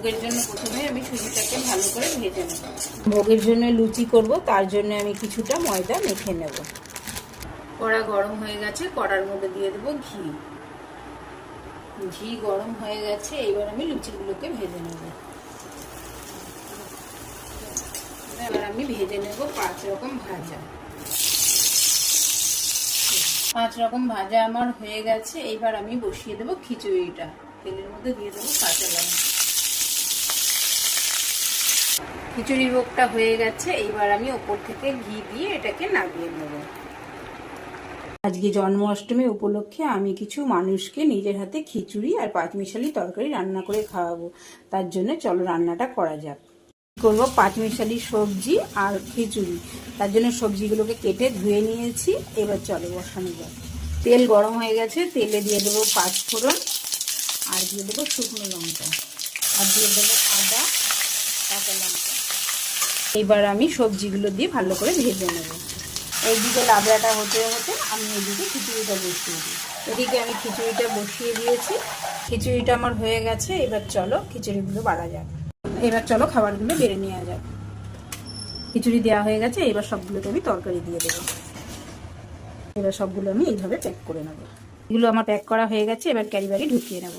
ভোগের জন্য প্রথমে আমি সুজিটাকে ভালো করে ভেজে নেব। ভোগের জন্য লুচি করব, তার জন্য আমি কিছুটা ময়দা মেখে নেব। কড়া গরম হয়ে গেছে, কড়ার মধ্যে দিয়ে দেবো ঘি। ঘি গরম হয়ে গেছে, এবার আমি লুচিগুলোকে ভেজে নেব। এবার আমি ভেজে নেব 5 রকম ভাজা। 5 রকম ভাজা আমার হয়ে গেছে। এবার আমি বসিয়ে দেবো খিচুড়িটা। তেলের মধ্যে দিয়ে দেবো কাঁচা লঙ্কা। খিচুড়ি ভোগটা হয়ে গেছে, এইবার আমি ওপর থেকে ঘি দিয়ে এটাকে নামিয়ে নেব। আজকে জন্মাষ্টমী উপলক্ষে আমি কিছু মানুষকে নিজের হাতে খিচুড়ি আর পাঁচমিশালি তরকারি রান্না করে খাওয়াবো। তার জন্য চলো রান্নাটা করা যাক। করব পাঁচমিশালি সবজি আর খিচুড়ি। তার জন্য সবজিগুলোকে কেটে ধুয়ে নিয়েছি। এবার চলো বসানো যাক। তেল গরম হয়ে গেছে, তেলে দিয়ে দেবো 5 ফোড়ন, আর দিয়ে দেবো শুকনো লঙ্কা, আর দিয়ে দেবো আদা, কাঁচা লঙ্কা। এবার আমি সবজিগুলো দিয়ে ভালো করে ভেজে নেব। এইদিকে লাবড়াটা হতে হতে আমি এইদিকে খিচুড়িটা বসিয়ে দিই। এদিকে আমি খিচুড়িটা বসিয়ে দিয়েছি। খিচুড়িটা আমার হয়ে গেছে। এবার চলো খিচুড়িগুলো বাড়া যাক। এবার চলো খাবারগুলো বেড়ে নেওয়া যাক। খিচুড়ি দেওয়া হয়ে গেছে, এবার সবগুলোকে আমি তরকারি দিয়ে দেবো। এবার সবগুলো আমি এইভাবে প্যাক করে নেব। এগুলো আমার প্যাক করা হয়ে গেছে, এবার ক্যারি ব্যাগে ঢুকিয়ে নেব।